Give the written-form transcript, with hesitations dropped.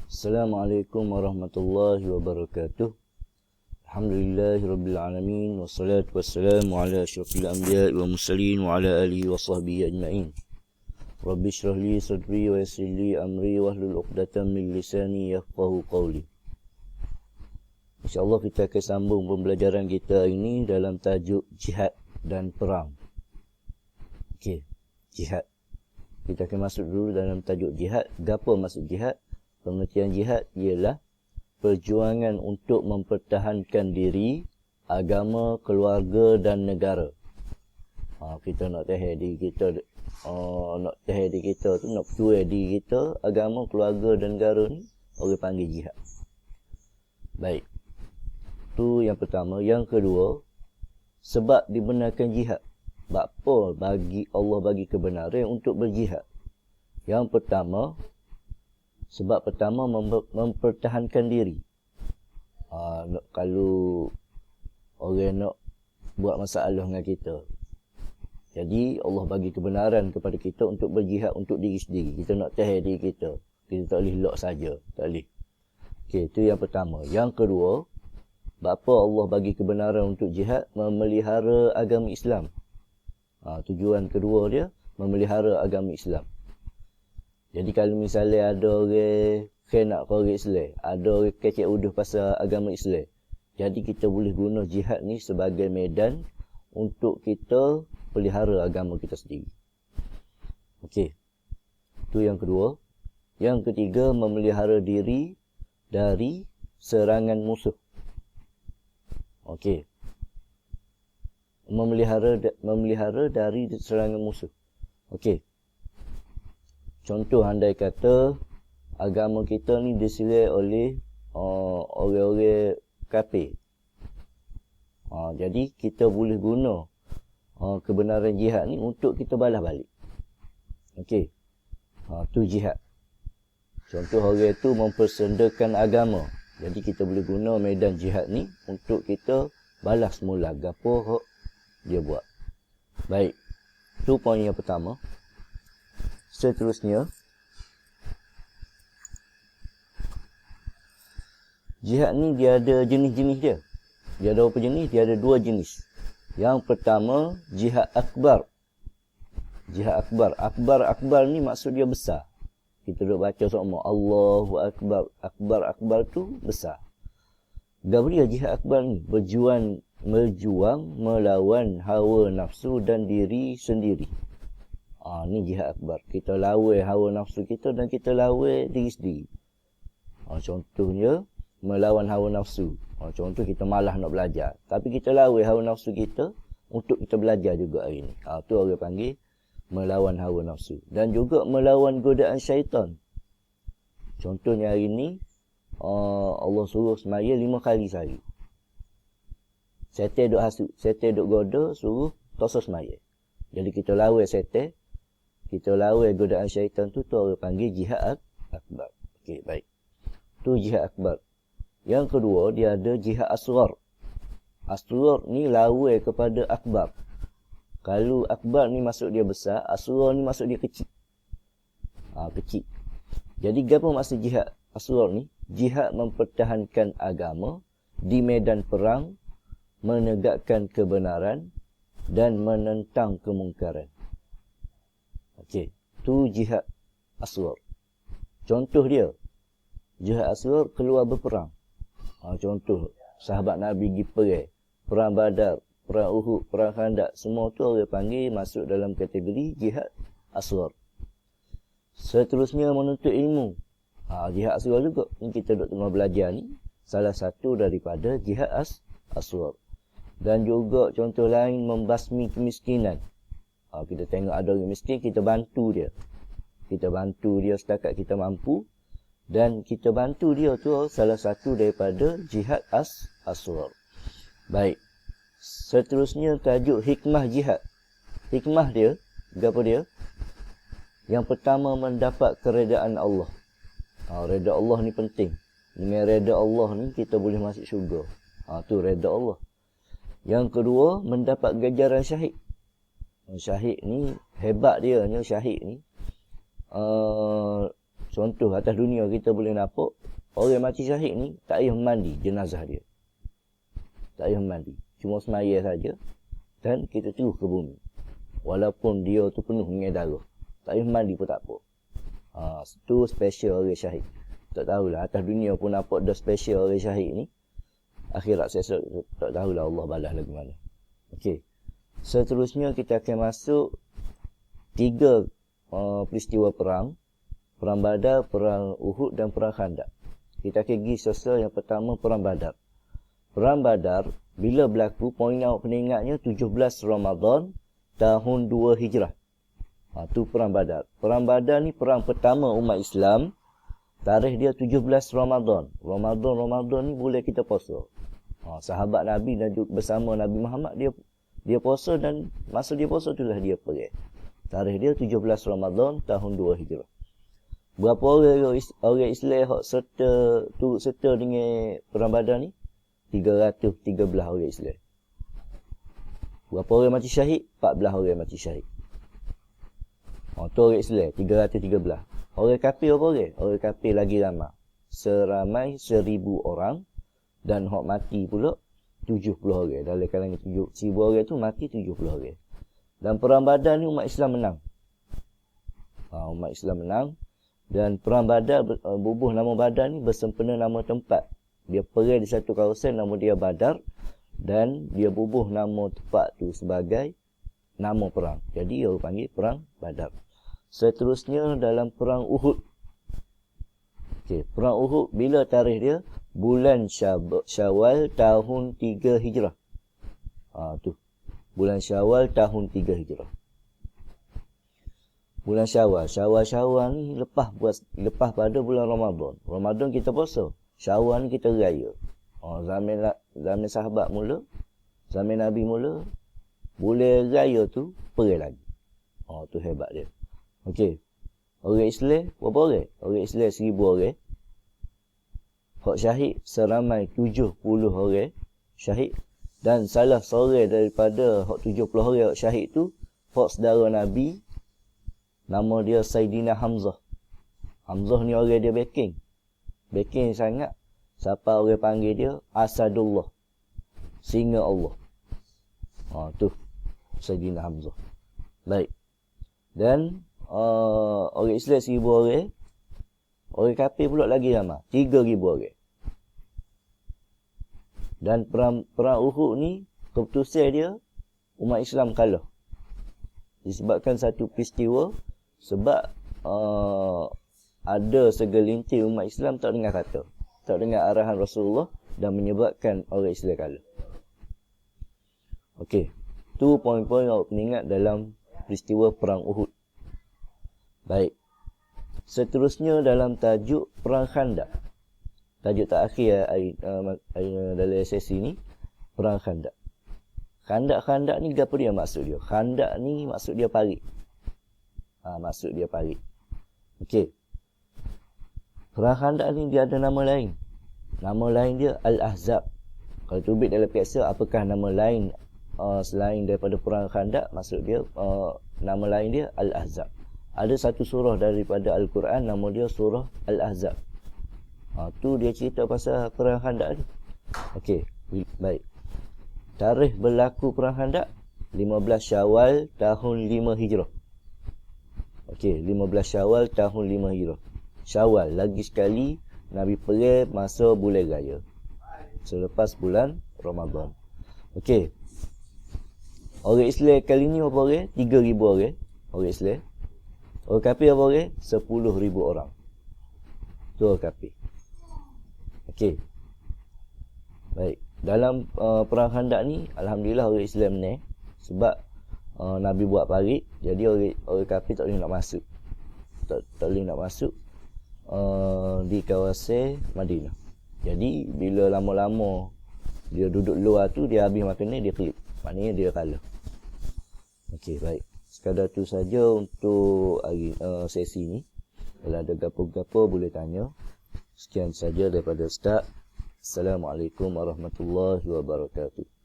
Assalamualaikum warahmatullahi wabarakatuh. Alhamdulillahirabbil alamin wassalatu wassalamu ala asyrafil anbiya'i wal mursalin wa ala alihi wa sahbihi ajma'in. Rabbi shrah li sadri wa yassir li amri wahlul 'uqdatam min lisani yafqahu qawli. InsyaAllah kita akan sambung pembelajaran kita ini dalam tajuk jihad dan perang. Okey, jihad. Kita akan masuk dulu dalam tajuk jihad. Apa maksud jihad? Pengertian jihad ialah perjuangan untuk mempertahankan diri, agama, keluarga dan negara. Kita nak tahan diri kita, nak perjuang diri kita, agama, keluarga dan negara ni orang panggil jihad. Baik. Tu yang pertama. Yang kedua, sebab dibenarkan jihad. Apa bagi Allah bagi kebenaran untuk berjihad? Yang pertama, sebab pertama mempertahankan diri. Kalau orang nak buat masalah dengan kita, jadi Allah bagi kebenaran kepada kita untuk berjihad untuk diri sendiri. Kita nak tahan diri kita. Kita tak boleh lock saja, tak boleh. Okey, itu yang pertama. Yang kedua, bapa Allah bagi kebenaran untuk jihad? Memelihara agama Islam. Tujuan kedua dia memelihara agama Islam. Jadi kalau misalnya ada orang nak ke orang Islam, ada orang kecek uduh pasal agama Islam, jadi kita boleh guna jihad ni sebagai medan untuk kita pelihara agama kita sendiri. Okey, itu yang kedua. Yang ketiga, memelihara diri dari serangan musuh. Okey, memelihara dari serangan musuh. Okey. Contoh, andai kata agama kita ni diserang oleh orang-orang kafir. Jadi kita boleh guna kebenaran jihad ni untuk kita balas balik. Okey. Tu jihad. Contoh, orang tu mempersendakan agama. Jadi kita boleh guna medan jihad ni untuk kita balas semula gapo dia buat. Baik. Tu poin yang pertama. Seterusnya, jihad ni dia ada jenis-jenis dia. Dia ada berapa jenis? Dia ada 2 jenis. Yang pertama, jihad akbar. Jihad akbar. Akbar ni maksud dia besar. Kita duk baca sama Allahu Akbar. Akbar tu besar. Apa dia jihad akbar ni? Berjuang melawan hawa nafsu dan diri sendiri. Ni jihad akbar. Kita lawan hawa nafsu kita dan kita lawan diri sendiri. Contohnya, melawan hawa nafsu. Contoh, kita malas nak belajar. Tapi kita lawan hawa nafsu kita untuk kita belajar juga hari ni. Tu orang panggil melawan hawa nafsu. Dan juga melawan godaan syaitan. Contohnya hari ni, Allah suruh semaya 5 kali sehari. Setan duk hasut, setan duk goda, suruh tosa semaya. Jadi kita lawan setan, kita lawan godaan syaitan tu orang panggil jihad akbar. Okey, baik. Tu jihad akbar. Yang kedua, dia ada jihad asghar. Asghar ni lawan kepada akbar. Kalau akbar ni maksud dia besar, asghar ni maksud dia kecil. Kecil. Jadi apa maksud jihad asghar ni? Jihad mempertahankan agama di medan perang, menegakkan kebenaran dan menentang kemungkaran. Okey, tu jihad asghar. Contoh dia, jihad asghar keluar berperang. Contoh, sahabat Nabi pergi perang Badar, perang Uhud, perang Khandaq, semua tu orang panggil masuk dalam kategori jihad asghar. Seterusnya, menuntut ilmu. Jihad asghar juga. Ni kita duk tengah belajar ni, salah satu daripada jihad asghar. Dan juga contoh lain, membasmi kemiskinan. Kita tengok ada orang miskin, kita bantu dia. Kita bantu dia setakat kita mampu. Dan kita bantu dia tu salah satu daripada jihad asghar. Baik. Seterusnya, tajuk hikmah jihad. Hikmah dia, apa dia? Yang pertama, mendapat keredaan Allah. Reda Allah ni penting. Dengan reda Allah ni, kita boleh masuk syurga. Tu reda Allah. Yang kedua, mendapat ganjaran syahid. Syahid ni hebat dia, syahid ni. contoh atas dunia kita boleh nampak, orang mati syahid ni tak payah mandi jenazah dia. Tak payah mandi. Cuma semaya saja dan kita terus ke bumi. Walaupun dia tu penuh dengan darah. Tak payah mandi pun tak apa. Itu special orang syahid. Tak tahulah atas dunia pun nampak dah special orang syahid ni. Akhirat saya tak tahulah Allah balas lagi mana. Okey. Seterusnya kita akan masuk 3 peristiwa perang. Perang Badar, Perang Uhud dan Perang Khandaq. Kita akan pergi selesai yang pertama Perang Badar. Perang Badar bila berlaku, poin awak peningatnya 17 Ramadan tahun 2 Hijrah. Tu Perang Badar. Perang Badar ni perang pertama umat Islam. Tarikh dia 17 Ramadan. Ramadan ni boleh kita puasa. Sahabat Nabi dan juga bersama Nabi Muhammad dia puasa dan masa dia puasa itulah dia pergi. Tarikh dia 17 Ramadan tahun 2 Hijrah. Berapa orang Islam hak serta dengan Perang Badar ni? 313 orang Islam. Berapa orang mati syahid? 14 orang mati syahid. Tu orang Islam 313. Orang kafir apa orang? Orang kafir lagi ramai. Seramai 1000 orang. Dan hak mati pula 70 orang. Dalam kalangan 1000 orang tu mati 70 orang. Dan Perang Badar ni umat Islam menang. Umat Islam menang. Dan Perang Badar, bubuh nama Badar ni bersempena nama tempat. Dia pergi di satu kawasan nama dia Badar. Dan dia bubuh nama tempat tu sebagai nama perang. Jadi orang panggil Perang Badar. Seterusnya dalam Perang Uhud. Okey, Perang Uhud bila tarikh dia? Bulan Syawal tahun 3 Hijrah. Tu. Bulan Syawal tahun 3 Hijrah. Bulan Syawal ni lepas pada bulan Ramadan. Ramadan kita puasa. Syawal ni kita raya. Zaman sahabat mula, zaman Nabi mula, boleh raya tu pergi lagi. Tu hebat dia. Okey. Orang Islam berapa orang? Orang Islam 1000 orang. Hak syahid seramai 70 orang syahid. Dan salah seorang daripada hak 70 orang hak syahid tu, hak saudara Nabi, nama dia Saidina Hamzah. Hamzah ni orang dia backing. Backing sangat. Siapa orang panggil dia? Asadullah. Singa Allah. Tu. Saidina Hamzah. Baik. Dan orang Islam 1000 orang. Orang kafir pula lagi ramai. 3000 orang. Dan perang Uhud ni, keputusan dia, umat Islam kalah. Disebabkan satu peristiwa. Sebab ada segelintir umat Islam tak dengar kata. Tak dengar arahan Rasulullah dan menyebabkan orang Islam kalah. Okey. Tu poin-poin awak ingat dalam peristiwa Perang Uhud. Baik. Seterusnya dalam tajuk Perang Khandaq. Tajuk terakhir dalam sesi ni, Perang Khandaq. Khandaq ni apa dia maksud dia? Khandaq ni maksud dia parit. Maksud dia parit. Okey. Perang Khandaq ni dia ada nama lain. Nama lain dia Al-Ahzab. Kalau tubik dalam periksa apakah nama lain selain daripada Perang Khandaq, maksud dia nama lain dia Al-Ahzab. Ada satu surah daripada Al-Quran nama dia surah Al-Ahzab. Tu dia cerita pasal Perang Khandaq ni. Okey, baik. Tarikh berlaku Perang Khandaq 15 Syawal tahun 5 Hijrah. Okey, 15 Syawal tahun 5 Hijrah. Syawal lagi sekali Nabi pergi masa bulan raya. Selepas bulan Ramadan. Okey. Orang Islam kali ni berapa orang? 3000 orang. Orang Islam. Orang kafir berapa orang? 10,000 orang. Tu orang kafir. Okey. Baik. Dalam Perang Khandaq ni alhamdulillah orang Islam ni sebab Nabi buat parit, jadi orang kafir tak boleh nak masuk. Tak boleh nak masuk di kawasan Madinah. Jadi bila lama-lama dia duduk luar tu, dia habis makan ni, dia klik. Maknanya dia kalah. Okey, baik. Sekadar tu saja untuk hari sesi ni. Kalau ada gapo-gapo boleh tanya. Sekian saja daripada Ustaz. Assalamualaikum warahmatullahi wabarakatuh.